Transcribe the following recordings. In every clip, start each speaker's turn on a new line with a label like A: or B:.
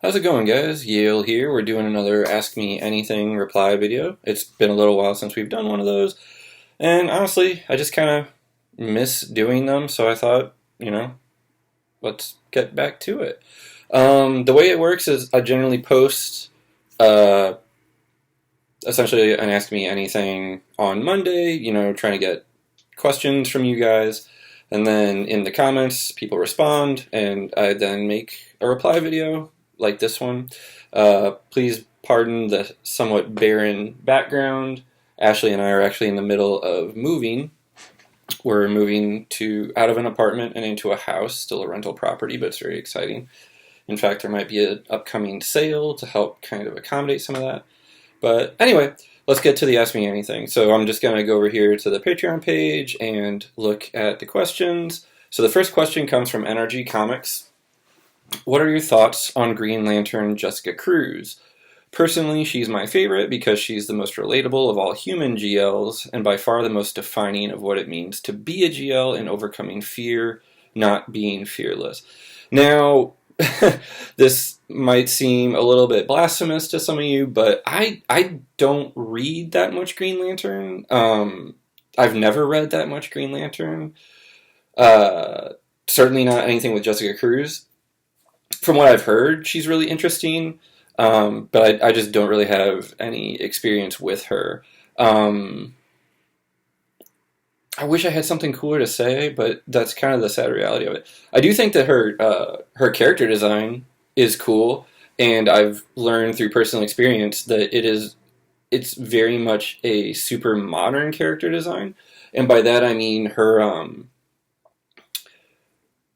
A: How's it going, guys? Yale here. We're doing another Ask Me Anything reply video. It's been a little while since we've done one of those, and honestly, I just kind of miss doing them, so I thought, let's get back to it. The way it works is I generally post uh, essentially an Ask Me Anything on Monday, trying to get questions from you guys, and then in the comments, people respond, and I then make a reply video like this one. Please pardon the somewhat barren background. Ashley and I are actually in the middle of moving. We're moving out of an apartment and into a house, still a rental property, but it's very exciting. In fact, there might be an upcoming sale to help kind of accommodate some of that. But anyway, let's get to the Ask Me Anything. So I'm just going to go over here to the Patreon page and look at the questions. So the first question comes from NRG Comics. What are your thoughts on Green Lantern Jessica Cruz? Personally, she's my favorite because she's the most relatable of all human GLs and by far the most defining of what it means to be a GL and overcoming fear, not being fearless. Now, this might seem a little bit blasphemous to some of you, but I don't read that much Green Lantern. I've never read that much Green Lantern. Certainly not anything with Jessica Cruz. From what I've heard, she's really interesting, but I just don't really have any experience with her. I wish I had something cooler to say, but that's kind of the sad reality of it. I do think that her character design is cool, and I've learned through personal experience that it's very much a super modern character design, and by that I mean her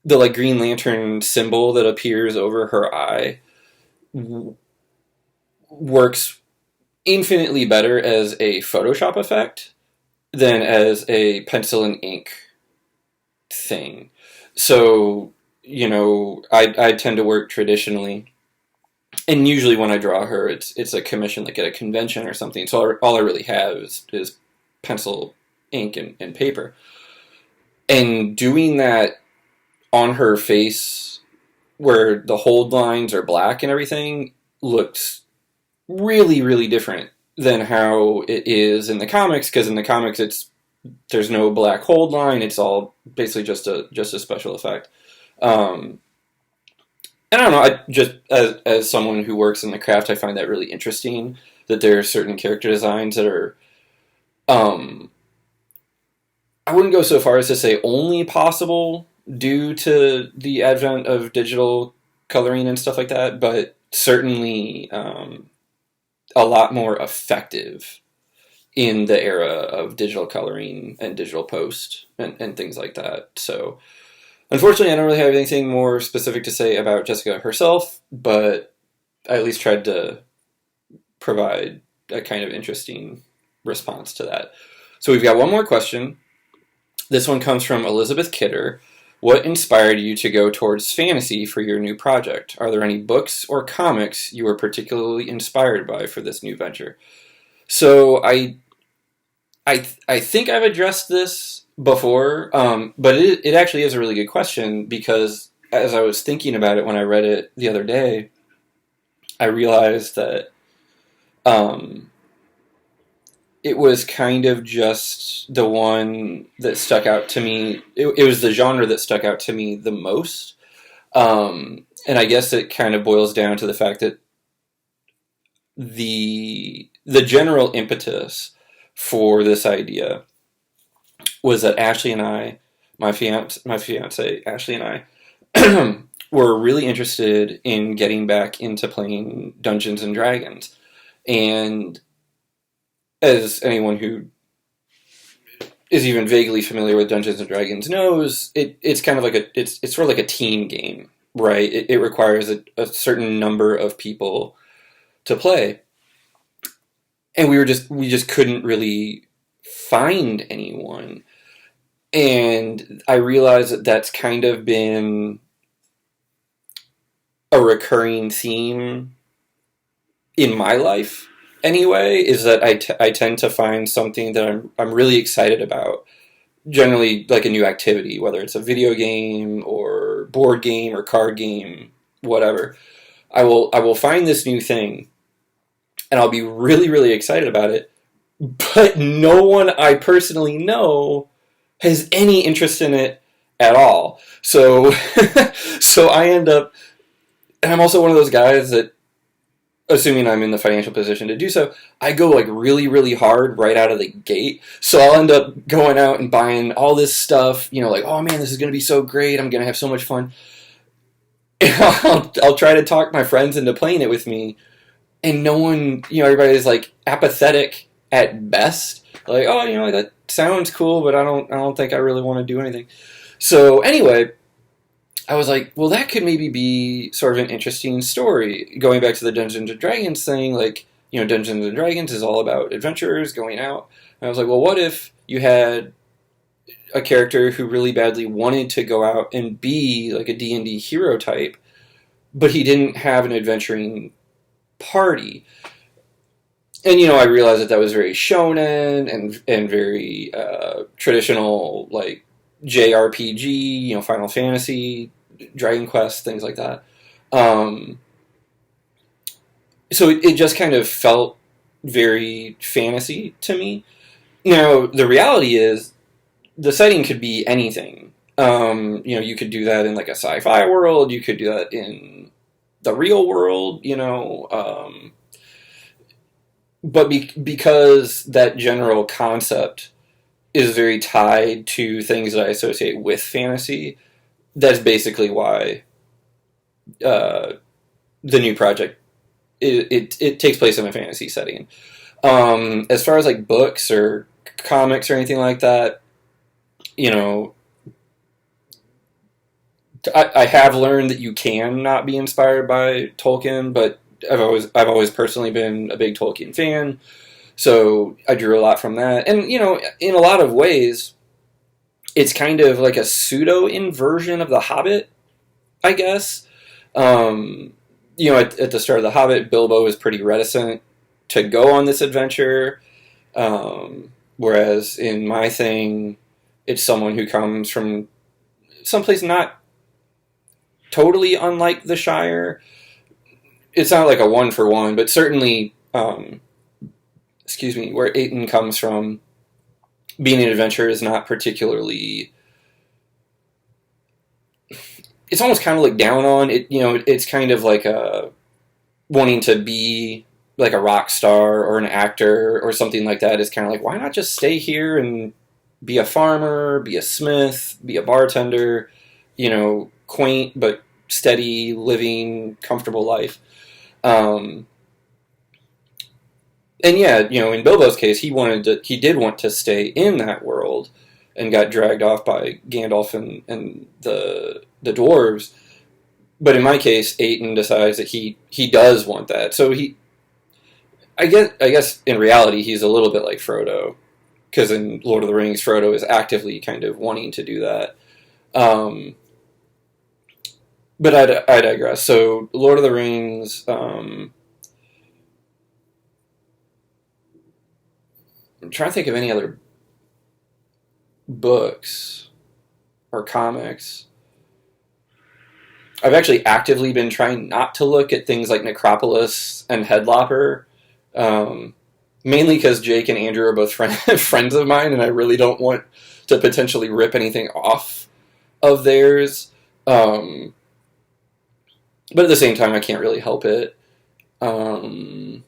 A: the Green Lantern symbol that appears over her eye works infinitely better as a Photoshop effect than as a pencil and ink thing. So, I tend to work traditionally, and usually when I draw her, it's a commission like at a convention or something. So all I really have is pencil, ink, and paper. And doing that on her face, where the hold lines are black and everything, looks really, really different than how it is in the comics, because in the comics there's no black hold line, it's all basically just a special effect. And I don't know, I just as someone who works in the craft, I find that really interesting, that there are certain character designs that are I wouldn't go so far as to say only possible due to the advent of digital coloring and stuff like that, but certainly a lot more effective in the era of digital coloring and digital post and things like that. So unfortunately, I don't really have anything more specific to say about Jessica herself, but I at least tried to provide a kind of interesting response to that. So we've got one more question. This one comes from Elizabeth Kidder. What inspired you to go towards fantasy for your new project? Are there any books or comics you were particularly inspired by for this new venture? So I think I've addressed this before, but it actually is a really good question, because as I was thinking about it when I read it the other day, I realized that it was kind of just the one that stuck out to me. It was the genre that stuck out to me the most. And I guess it kind of boils down to the fact that the general impetus for this idea was that Ashley and I, my fiance Ashley and I, were really interested in getting back into playing Dungeons and Dragons. And as anyone who is even vaguely familiar with Dungeons and Dragons knows, it's kind of like it's sort of like a team game, right? It requires a certain number of people to play, and we just couldn't really find anyone. And I realized that that's kind of been a recurring theme in my life anyway, is that I tend to find something that I'm really excited about, generally like a new activity, whether it's a video game or board game or card game, whatever. I will find this new thing, and I'll be really, really excited about it. But no one I personally know has any interest in it at all. So, so I end up, and I'm also one of those guys that, assuming I'm in the financial position to do so, I go like really, really hard right out of the gate. So I'll end up going out and buying all this stuff, like, oh man, this is going to be so great. I'm going to have so much fun. I'll try to talk my friends into playing it with me, and no one, everybody's like apathetic at best. Like, oh, that sounds cool, but I don't think I really want to do anything. So anyway, I was like, well, that could maybe be sort of an interesting story. Going back to the Dungeons and Dragons thing, like, Dungeons and Dragons is all about adventurers going out. And I was like, well, what if you had a character who really badly wanted to go out and be like a D&D hero type, but he didn't have an adventuring party? And, I realized that was very shonen and very traditional, like, JRPG, Final Fantasy, Dragon Quest, things like that. So it just kind of felt very fantasy to me. Now, the reality is, the setting could be anything. You could do that in like a sci-fi world. You could do that in the real world. But because that general concept is very tied to things that I associate with fantasy, that's basically why the new project it takes place in a fantasy setting. As far as like books or comics or anything like that, I have learned that you can not be inspired by Tolkien, but I've always personally been a big Tolkien fan, so I drew a lot from that. And in a lot of ways, it's kind of like a pseudo inversion of The Hobbit, I guess. At the start of The Hobbit, Bilbo is pretty reticent to go on this adventure, whereas in my thing, it's someone who comes from someplace not totally unlike the Shire. It's not like a one-for-one, but certainly, where Aiton comes from, being an adventurer is not particularly... It's almost kind of like down on it. It's kind of like wanting to be like a rock star or an actor or something like that. Is kind of like, why not just stay here and be a farmer, be a smith, be a bartender, quaint but steady living, comfortable life. And yeah, in Bilbo's case, he did want to stay in that world, and got dragged off by Gandalf and the dwarves. But in my case, Aiton decides that he does want that. So I guess in reality, he's a little bit like Frodo, because in Lord of the Rings, Frodo is actively kind of wanting to do that. But I digress. So Lord of the Rings, I'm trying to think of any other books or comics. I've actually actively been trying not to look at things like Necropolis and Headlopper, mainly because Jake and Andrew are both friends of mine, and I really don't want to potentially rip anything off of theirs. But at the same time, I can't really help it. I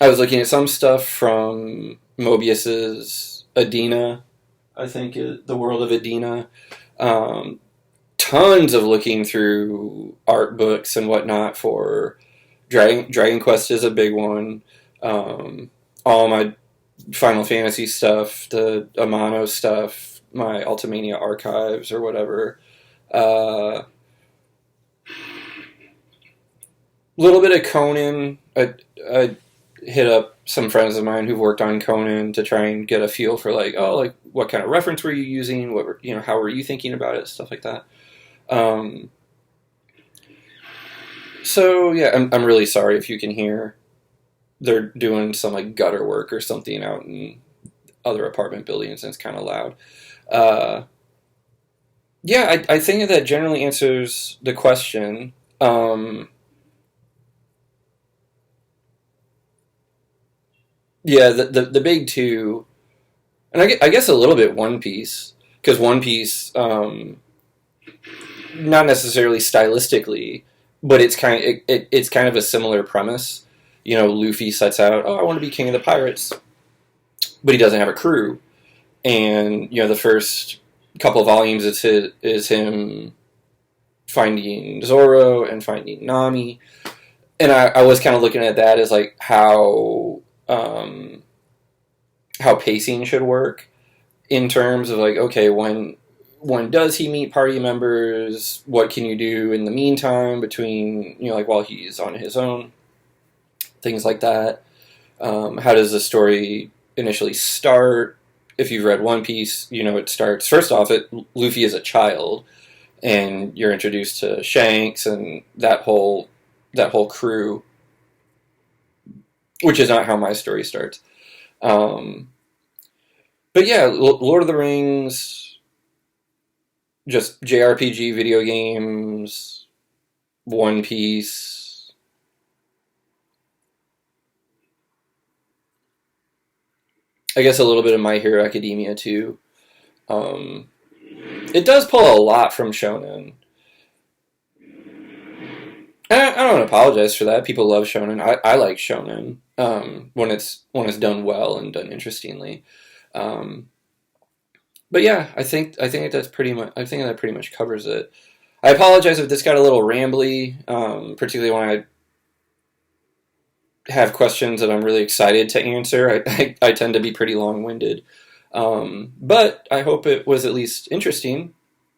A: was looking at some stuff from Mobius's Adina, I think, The World of Adina. Tons of looking through art books and whatnot for Dragon Quest is a big one. All my Final Fantasy stuff, the Amano stuff, my Ultimania archives or whatever. Little bit of Conan. I hit up some friends of mine who've worked on Conan to try and get a feel for what kind of reference were you using? How were you thinking about it? Stuff like that. So yeah, I'm really sorry if you can hear they're doing some like gutter work or something out in other apartment buildings and it's kind of loud. Yeah, I think that generally answers the question. Yeah, the big two, and I guess a little bit One Piece, because One Piece, not necessarily stylistically, but it's kind of a similar premise. You know, Luffy sets out, oh, I want to be king of the pirates, but he doesn't have a crew, and you know, the first couple of volumes is him finding Zoro and finding Nami, and I was kind of looking at that as like how pacing should work in terms of like, okay, when does he meet party members? What can you do in the meantime between, you know, like while he's on his own, things like that. How does the story initially start? If you've read One Piece, you know it starts first off. Luffy is a child, and you're introduced to Shanks and that whole crew, which is not how my story starts. Um, but yeah, Lord of the Rings, just JRPG video games, One Piece. I guess a little bit of My Hero Academia too. Um, it does pull a lot from shonen. And I don't apologize for that. People love shonen. I like shonen when it's done well and done interestingly. Um, but yeah, I think that's pretty much. I think that pretty much covers it. I apologize if this got a little rambly, particularly when I have questions that I'm really excited to answer. I tend to be pretty long winded, but I hope it was at least interesting.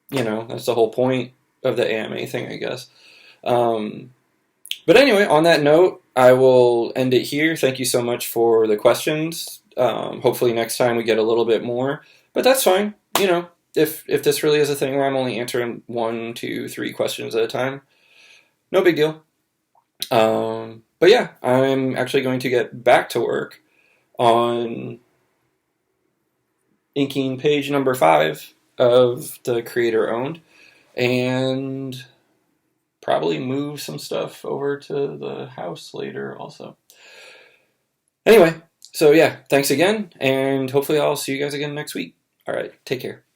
A: You know, that's the whole point of the AMA thing, I guess. Um, but anyway, on that note, I will end it here. Thank you so much for the questions. Hopefully, next time we get a little bit more, but that's fine. You know, if this really is a thing where I'm only answering one, two, three questions at a time, no big deal. But yeah, I'm actually going to get back to work on inking page number 5 of the creator owned, and probably move some stuff over to the house later also. Anyway, so yeah, thanks again, and hopefully I'll see you guys again next week. All right, take care.